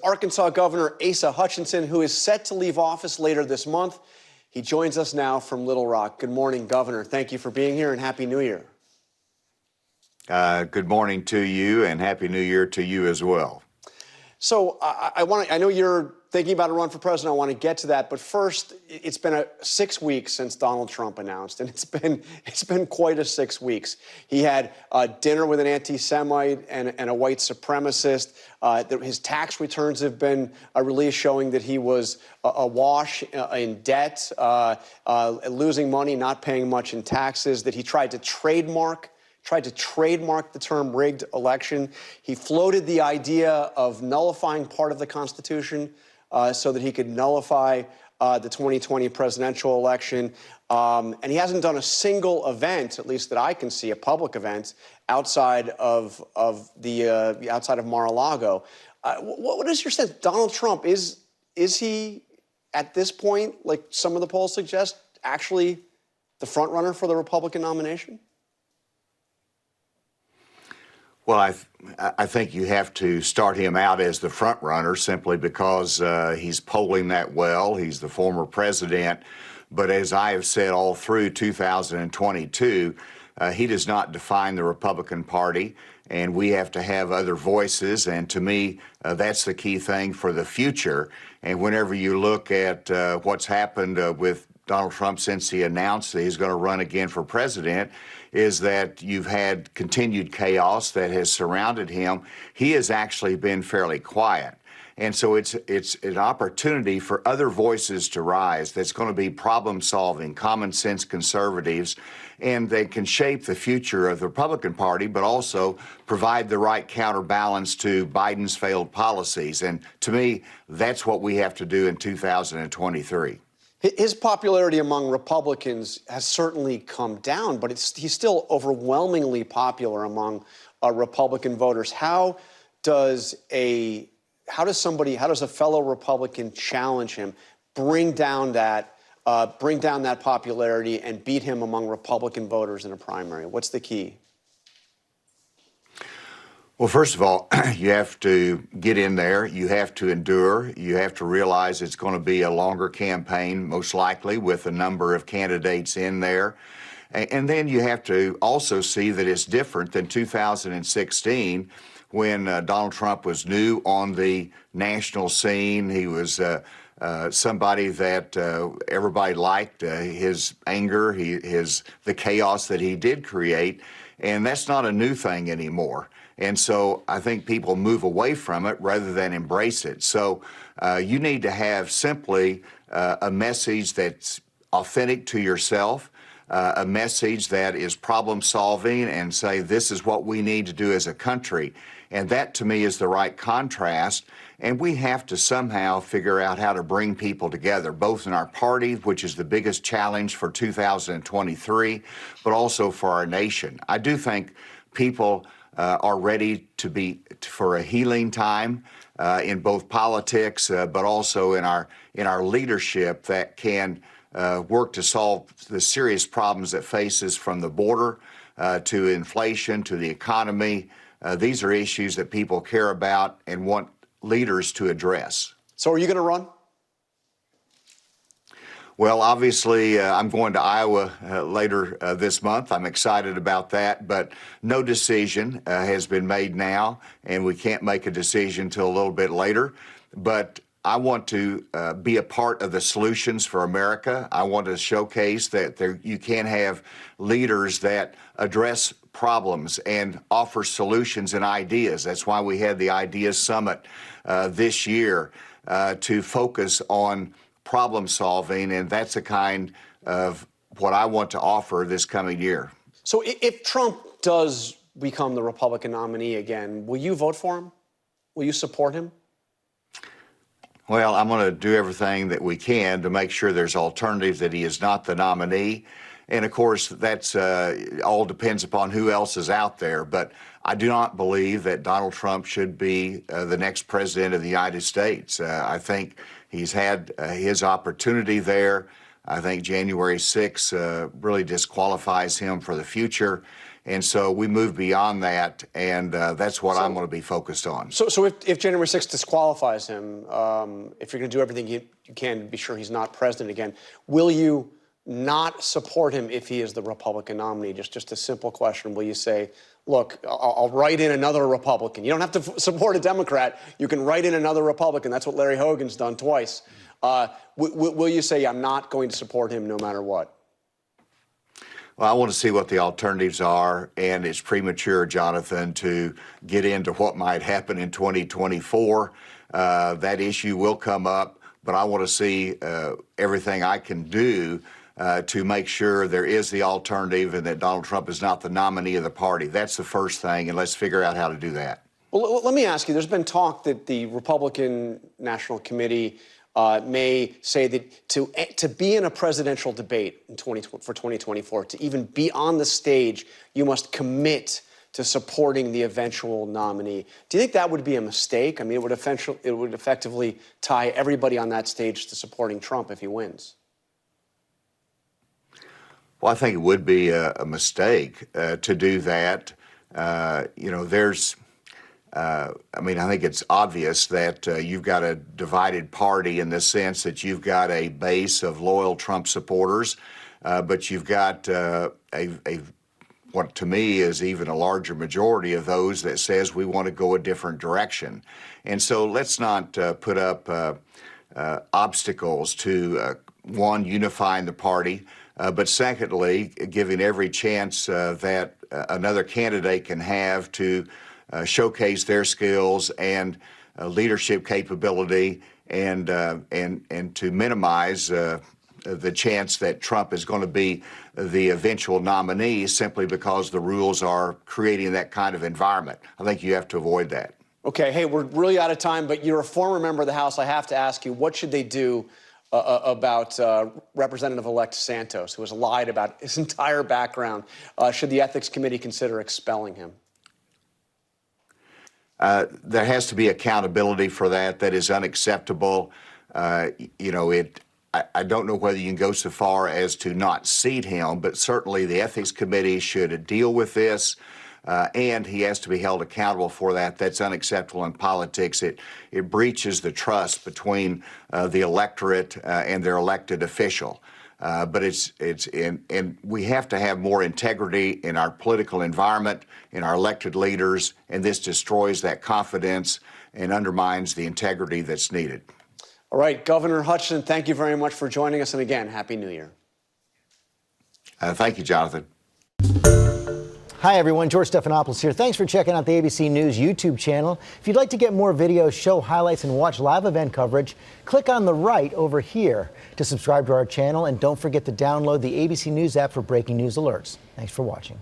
Arkansas Governor Asa Hutchinson, who is set to leave office later this month. He joins us now from Little Rock. Good morning, Governor. Thank you for being here, and Happy New Year. Good morning to you, and Happy New Year to you as well. So I know you're thinking about a run for president. I want to get to that, but first, it's been 6 weeks since Donald Trump announced, and it's been quite a 6 weeks. He had dinner with an anti-Semite and a white supremacist. His tax returns have been released, showing that he was awash in debt, losing money, not paying much in taxes. That he tried to trademark the term rigged election. He floated the idea of nullifying part of the Constitution so that he could nullify the 2020 presidential election. And he hasn't done a single event, at least that I can see, a public event, outside of Mar-a-Lago. What is your sense? Donald Trump, is he, at this point, like some of the polls suggest, actually the front runner for the Republican nomination? Well, I think you have to start him out as the front runner simply because he's polling that well. He's the former president. But as I have said all through 2022, he does not define the Republican Party, and we have to have other voices. And to me, that's the key thing for the future. And whenever you look at what's happened with Donald Trump since he announced that he's going to run again for president, is that you've had continued chaos that has surrounded him. He has actually been fairly quiet. And so it's an opportunity for other voices to rise that's going to be problem-solving, common-sense conservatives, and they can shape the future of the Republican Party, but also provide the right counterbalance to Biden's failed policies. And to me, that's what we have to do in 2023. His popularity among Republicans has certainly come down, but he's still overwhelmingly popular among Republican voters. How does a fellow Republican challenge him, bring down that popularity, and beat him among Republican voters in a primary? What's the key? Well, first of all, you have to get in there. You have to endure. You have to realize it's going to be a longer campaign, most likely, with a number of candidates in there. And then you have to also see that it's different than 2016 when Donald Trump was new on the national scene. He was somebody that everybody liked, his anger, the chaos that he did create. And that's not a new thing anymore. And so I think people move away from it rather than embrace it. So you need to have simply a message that's authentic to yourself, a message that is problem solving, and say this is what we need to do as a country. And that to me is the right contrast. And we have to somehow figure out how to bring people together, both in our party, which is the biggest challenge for 2023, but also for our nation. I do think people are ready for a healing time in both politics, but also in our leadership that can work to solve the serious problems that faces from the border to inflation to the economy. These are issues that people care about and want leaders to address. So are you going to run? Well, obviously, I'm going to Iowa later this month. I'm excited about that, but no decision has been made now, and we can't make a decision until a little bit later. But I want to be a part of the solutions for America. I want to showcase that you can have leaders that address problems and offer solutions and ideas. That's why we had the Ideas Summit this year to focus on problem solving, and that's the kind of what I want to offer this coming year. So if Trump does become the Republican nominee again, will you vote for him? Will you support him? Well, I'm going to do everything that we can to make sure there's alternatives, that he is not the nominee. And of course, that's all depends upon who else is out there. But I do not believe that Donald Trump should be the next president of the United States. I think he's had his opportunity there. I think January 6th really disqualifies him for the future. And so we move beyond that, and that's what I'm going to be focused on. So if January 6th disqualifies him, if you're going to do everything you can to be sure he's not president again, will you not support him if he is the Republican nominee? Just a simple question. Will you say, look, I'll write in another Republican? You don't have to support a Democrat. You can write in another Republican. That's what Larry Hogan's done twice. Will you say, I'm not going to support him no matter what? Well, I want to see what the alternatives are, and it's premature, Jonathan, to get into what might happen in 2024. That issue will come up, but I want to see everything I can do to make sure there is the alternative and that Donald Trump is not the nominee of the party. That's the first thing, and let's figure out how to do that. Well, let me ask you, there's been talk that the Republican National Committee may say that to be in a presidential debate for 2024, to even be on the stage, you must commit to supporting the eventual nominee. Do you think that would be a mistake? I mean, it would effectively tie everybody on that stage to supporting Trump if he wins. Well, I think it would be a mistake to do that. I think it's obvious that you've got a divided party in the sense that you've got a base of loyal Trump supporters, but you've got what to me is even a larger majority of those that says we want to go a different direction. And so let's not put up obstacles to, one, unifying the party, but secondly, giving every chance that another candidate can have to showcase their skills and leadership capability, and to minimize the chance that Trump is going to be the eventual nominee simply because the rules are creating that kind of environment. I think you have to avoid that. Okay, hey, we're really out of time, but you're a former member of the House. I have to ask you, what should they do about Representative-elect Santos, who has lied about his entire background? Should the Ethics Committee consider expelling him? There has to be accountability for that. That is unacceptable. I don't know whether you can go so far as to not seat him, but certainly the Ethics Committee should deal with this, and he has to be held accountable for that. That's unacceptable in politics. It breaches the trust between the electorate and their elected official. But and we have to have more integrity in our political environment, in our elected leaders, and this destroys that confidence and undermines the integrity that's needed. All right, Governor Hutchinson, thank you very much for joining us, and again, Happy New Year. Thank you, Jonathan. Hi, everyone. George Stephanopoulos here. Thanks for checking out the ABC News YouTube channel. If you'd like to get more videos, show highlights, and watch live event coverage, click on the right over here to subscribe to our channel. And don't forget to download the ABC News app for breaking news alerts. Thanks for watching.